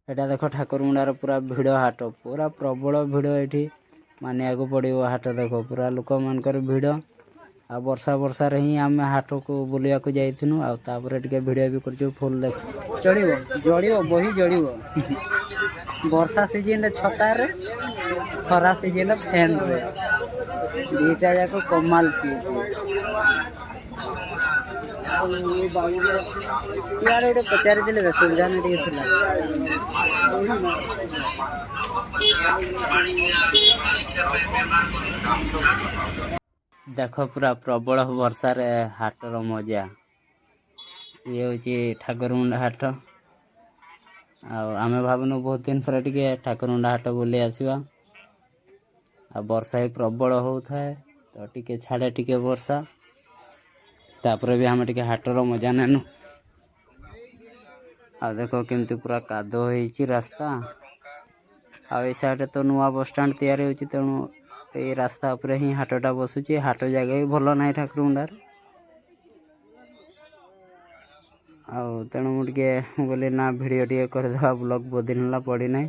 एटा देख ठाकुरमुंडार पूरा भिड़ हाट पूरा प्रबल भिड़ ये मानिया पड़ो हाट देख पूरा लोक मानकर भिड़ आ वर्षा वर्षा रे ही आम हाट को बुलिया को जाइनु आपर टे भिडियो भी कर फुल देख चढ़ो जड़ो बही जड़ो वर्षा सीजन छतार खरा सीजन फैन रे दुईटा जाक कमाल चीज इे गोटे पचारि सुविधा नहीं देख पूरा प्रबल वर्षा रे हाटर मजा ये हूँ ठाकुरमुंडा हाट आमे भावनु बहुत दिन पर टे ठाकुरमुंडा हाट बुली आसवा आ वर्षा ही प्रबल होता है तो टिके छाड़े टिके वर्षा तापर भी आम टे हाटर मजा नेनु आ देखो केमती पूरा कादो हो रास्ता आ साइड तो नुआ बस स्टाण्ड तैयारी होती तेणु ये रास्ता उपरे ही हाटटा बसुची हाट जगह भी भल ना ठाकुरमुंडार तेणु मुझे बोली ना भिडियो टे करदे ब्लॉग बहुत दिन है पड़ी ना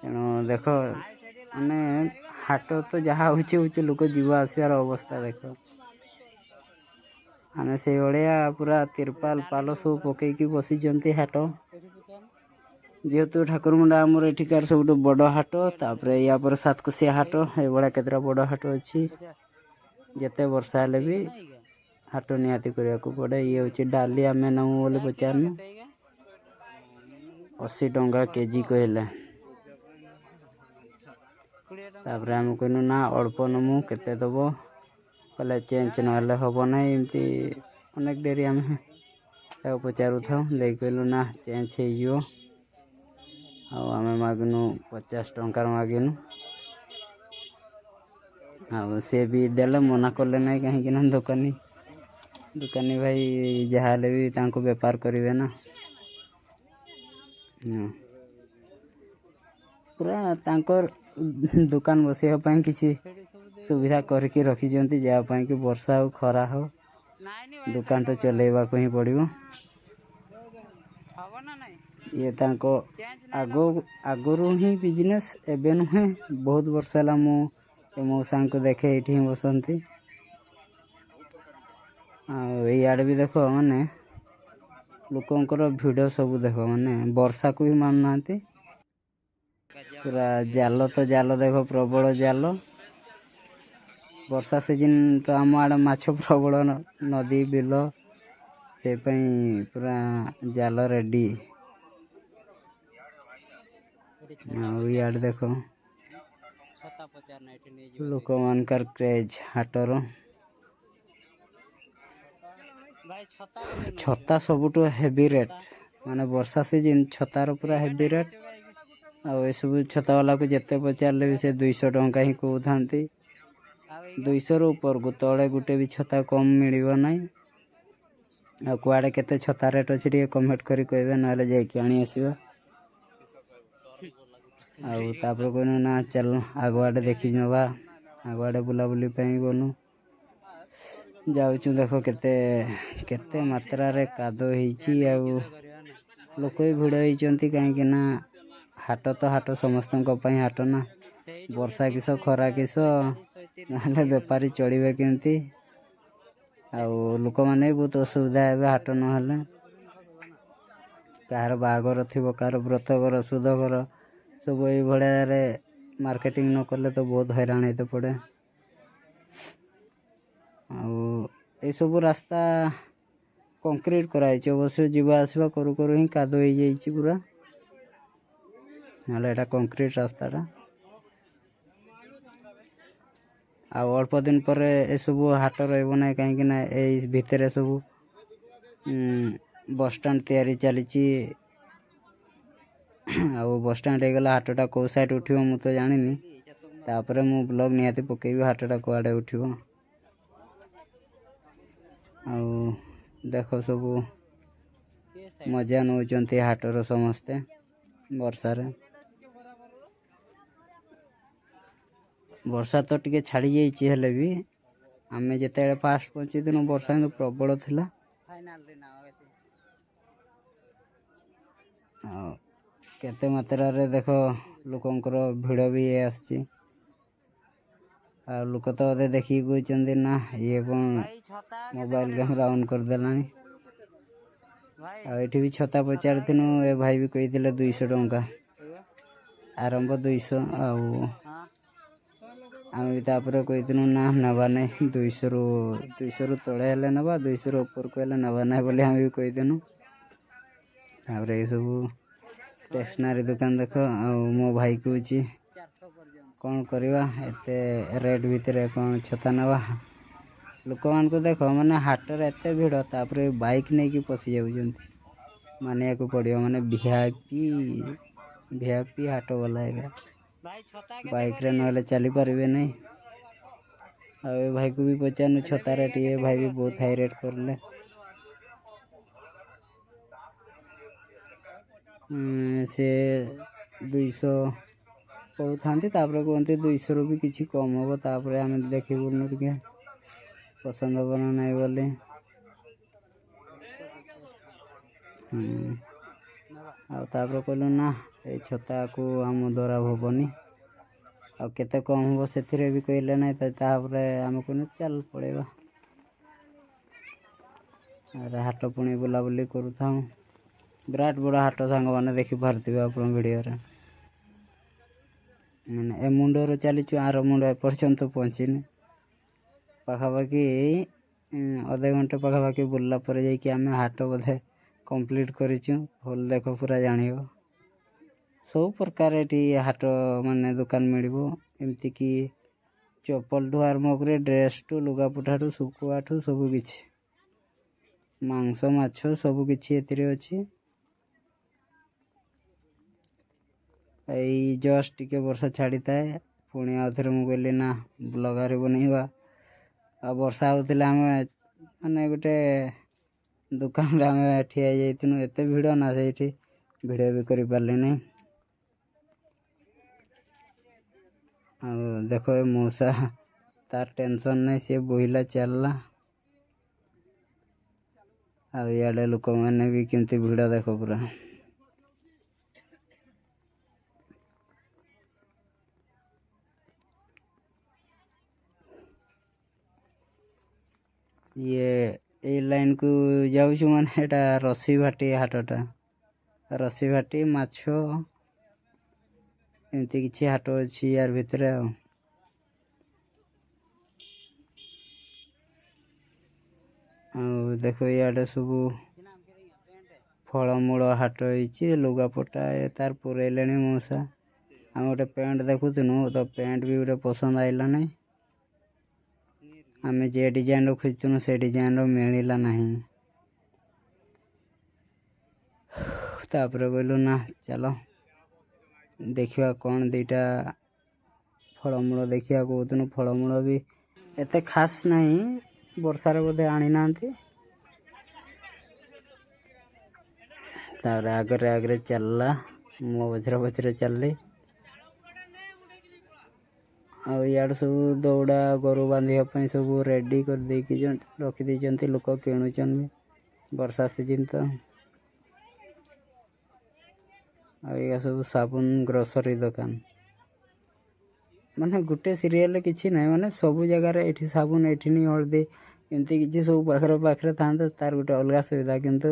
तेणु देख माने हाट तो जहाँ हो लोक जीवा आसवार अवस्था देख आने से भाया पूरा तिरपाल पाल सब पकईकी बसी हाट जेहेतु ठाकुरमुंडा आमर एठिकार सब बड़ हाट तापर या पर सातकोशिया हाट ये केतरा बड़ हाट अच्छी जिते वर्षा हेले भी हाट निहाती करने को पड़े ये हूँ डाली आम नमु बोली पचारनु 80 टंका केजी कहले तापर आम कहनु ना अल्प नमु केते दब कहले चेंज ना हम ना एमती अनेक डेरी आम पचारू था कहलु ना चेंज हो आम मागिनु 50 टंकार मागिनु सी भी देले मना कले ना कहीं दुकानी दुकानी भाई जहाँ भी तांको बेपार करेंगे ना पूरा तांकर दुकान बसवाई किसी सुविधा करके रखी जहाँपाई कि वर्षा हो खरा हो दुकान तो चलेवा को ही पड़ो ये तांको आगरू ही बिजनेस एबे नुहे बहुत वर्ष है मौसा को देखे ये ही बसंती आड़े भी देख माने लोकंर भिड़ सब देख माने वर्षा को भी मानुना पूरा जाल तो जाल देख प्रबल जाल वर्षा सीजन तो आम आड़े माछ प्रबल नदी बिल से पूरा जाल रेडी आड़े देख लोक मानकर क्रेज हाटर छता सबुठ हेवी रेट माने वर्षा सीजन छतार पूरा हेवी रेट आ सब छता वाला को जिते पचारे भी से 200 टंका ही कहते 200 ऊपर को तले गोटे भी छता कम मिल ना आ कुआड़े केते छता रेट अच्छे टे कमेंट करी कहबे ना जाकि आनी आसवा आपर कहनु ना चल आगुआडे देखी नवा आगुआडे बुलाबुली गनु जाऊँ देख केते केते मात्रा रे कादो होईची लोक भी भिड़ होती कहीं ना हाट तो हाट समस्त हाट ना वर्षा किस खरा किस ना बेपारी चढ़े केमती लोक मैंने बहुत असुविधा है हाट ना कहार बाहागर थी कहार व्रतघर सुधघर सब ये भाया मार्केटिंग न कले तो बहुत हैरान होते पड़े ये सब रास्ता कंक्रीट कराई अवश्य जीवा आसवा करू करू ही कादो हो जाइए पूरा ना एटा कंक्रीट रास्ताटा अल्प दिन पर ए सब हाट रहा कहीं भितर सब बस स्टाण्ड तैयारी चली बस स्टाण्ड हो गला हाटटा कौ साइड उठो मु तो जानी तापर मु ब्लॉग निहाती पकेबी हाटटा कुआडे उठो देख सब मजा नौ हाटर समस्ते वर्षार वर्षा तो टिके छाड़ी जाइए भी आम जिते फास्ट पहुँची दिन वर्षा तो प्रबल थिला केते मात्रा रे देखो लोकंकर भिड़ भी आसची आ लोक तो अदे देखी कहते ना ये कौन मोबाइल कैमेरा ऑन कर देलानी आठी भी छता पचार थिनु ए भाई भी कही 200 टंका आरंभ 200 आम भी तापर कही ना नवा नहीं 200 रु तले हेले नवा 200 ऊपर को हेले नवा नहीं बोले आम भी कहीदेनु तापर ये सब स्टेशनरी दुकान देख मो भाई कहूँ कौन करवा एते रेट भितर कौन छता नवा लोक मान को देख माने हाटर एते भिड़ तापर बाइक नहीं कि पशि जाऊँ मानिया को पड़ो माने वीआईपी हाट वाला है बाइक रे ना चली पारे नहीं आ भाई को भी पचारू छता रेट ये भाई भी बहुत हाई रेट करले से 200 कहते कहते 200 रु भी किसी कम हम तापर आम देखून टे पसंद हम ना नहीं बोले आपर कहलु ना ये छता को आम द्वारा हेनी आते कम हम से भी कहले ना तापर आम कहूँ चल पड़ेगा हाट पुणी बुलाबुली करूँ विराट बड़ हाट सांग मैंने देखी पारे आप भिडियो ए मुंडर चलीचु आर मुंड एपर्यंत पहुँचीनी पाखापाखि अधे घंटे पाखापाखि बुलला पर जाकि आम हाट बोधे कंप्लीट करूँ भल देख पूरा जान सब प्रकार ये हाट माने दुकान मिल एमती कि चप्पल ठू आरम्भ कर ड्रेस टू लुगापुटा ठू शुखुआ ठू सबकि मांस माछ सबकि अच्छी यही जस्ट टिके वर्षा छाड़ी थाए पुणी आउ थे मुझे कहली ना ब्लॉगर बनवा आ वर्षा होता आम माने गोटे दुकान आम ठिया जाइनु एत भिड़ ना से भिडियो भी कर पारे नहीं आ देख मौसा तार टेंशन नहीं सी बोहिला चलला आड़े लोक मैंने भी केमती भिड़ देख पूरा ये लाइन को जाऊँ माने एटा रसी भाटी हाटटा रसी भाटी माछ एमती किसी हाट अच्छी यार भितर देख इे सब फलमूल हाट हो लुगापटा तार पुरैले मौसा आम गोटे पैंट देखुनु तो पैंट भी गोटे पसंद आईला नहीं आम जे डिजाइन खोजुनु से डिजाइन मिलला नहीं तापर कहलु ना चलो देखा कौन दीटा फलमूल देखा कहूँ फलमूल भी एते खास नहीं वर्षार बोधे आनी ना आगरे आगरे चलला मो पचरे पचरे चलली आड़ सब दौड़ा गोरु बांधापी सब रेडी कर रखी लोक किणुचन भी वर्षा सीजन तो आ सब साबुन ग्रोसरी दुकान माने गोटे सीरियल किसी ना माने सब जगार ये साबुन ये हल्दी एमती किसी सब पाखे पाखे था तार गोटे अलग सुविधा किंतु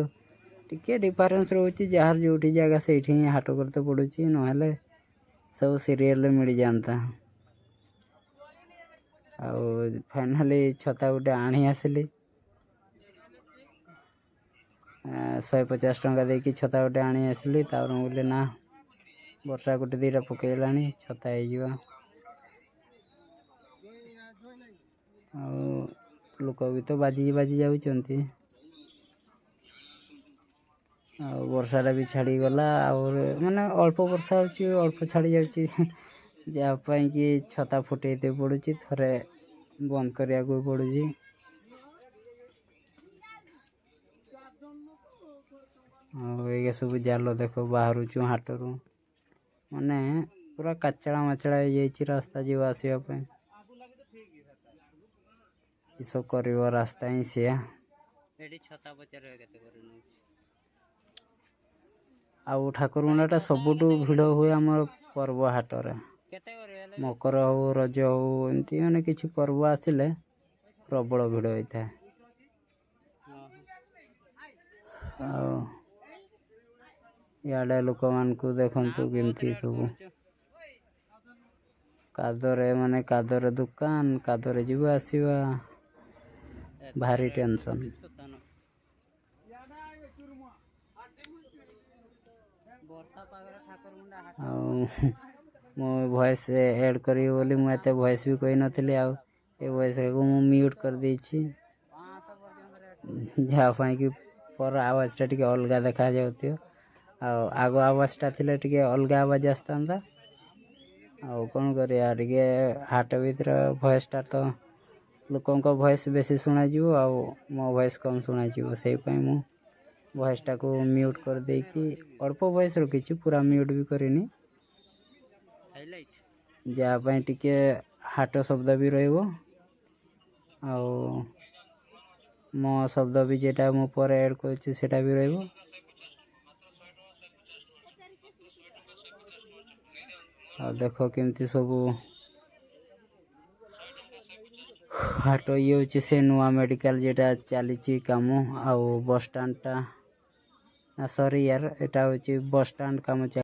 टिके डिफरेन्स रोचे जार जो जगह से हाट करते पड़ुची ना सब सीरियल मिल जाता फाइनाली छता गोटे आनी आसली 150 टंका देकी छता गोटे आनी आसली बोले ना वर्षा गोटे दीटा पकईला छता लोक भी तो बाजी बाजी जाऊँच वर्षाटा भी छाड़ी गला और माने अल्प वर्षा हो अल्प छाड़ी जापाई कि छता फुटेते पड़ुची थरे बंद करिया को पड़ुची ये सब जाल देख बाहर हाटरू माने पूरा काचड़ा माचड़ा हो रास्ता जीव आसवाई किस कर रास्ता ही सी छता पचार ଆଉ ଠାକୁରମୁଣ୍ଡାଟା ସବୁଠୁ ଭିଡ଼ ହୁଏ ଆମର ପର୍ବ ହାଟରେ। ମକର ହଉ ରଜ ହଉ ଏମିତି ମାନେ କିଛି ପର୍ବ ଆସିଲେ ପ୍ରବଳ ଭିଡ଼ ହୋଇଥାଏ। ଆଉ ଇଆଡ଼େ ଲୋକମାନଙ୍କୁ ଦେଖନ୍ତୁ କେମିତି ସବୁ କାଦରେ ମାନେ କାଦରେ ଦୋକାନ, କାଦରେ ଯିବା ଆସିବା, ଭାରି ଟେନସନ୍। ଆଉ ମୋ ଭଏସ୍ ଏଡ଼୍ କରିବି ବୋଲି ମୁଁ ଏତେ ଭଏସ୍ ବି କହିନଥିଲି, ଆଉ ଏ ଭଏସ୍କୁ ମୁଁ ମ୍ୟୁଟ୍ କରିଦେଇଛି, ଯାହା ପାଇଁ କି ପର ଆୱାଜଟା ଟିକେ ଅଲଗା ଦେଖାଯାଉଥିବ। ଆଉ ଆଗ ଆୱାଜଟା ଥିଲେ ଟିକେ ଅଲଗା ଆୱାଜ ଆସିଥାନ୍ତା। ଆଉ କ'ଣ କରିବା, ଟିକେ ହାଟ ଭିତରେ ଭଏସ୍ଟା ତ ଲୋକଙ୍କ ଭଏସ୍ ବେଶୀ ଶୁଣାଯିବ ଆଉ ମୋ ଭଏସ୍ କମ୍ ଶୁଣାଯିବ। ସେଇପାଇଁ ମୁଁ ଭଏସ୍ଟାକୁ ମ୍ୟୁଟ୍ କରିଦେଇକି ଅଳ୍ପ ଭଏସ୍ ରଖିଛି, ପୁରା ମ୍ୟୁଟ୍ ବି କରିନି, ଯାହା ପାଇଁ ଟିକେ ହାଟ ଶବ୍ଦ ବି ରହିବ ଆଉ ମୋ ଶବ୍ଦ ବି ଯେଟା ମୁଁ ପରେ ଏଡ଼୍ କରୁଛି ସେଇଟା ବି ରହିବ। ଆଉ ଦେଖ କେମିତି ସବୁ ହାଟ ଇଏ ହେଉଛି ସେ ନୂଆ ମେଡ଼ିକାଲ ଯେଟା ଚାଲିଛି କାମ, ଆଉ ବସ୍ ଷ୍ଟାଣ୍ଡଟା ସରି ୟାର, ଏଟା ହେଉଛି ବସ୍ ଷ୍ଟାଣ୍ଡ କାମ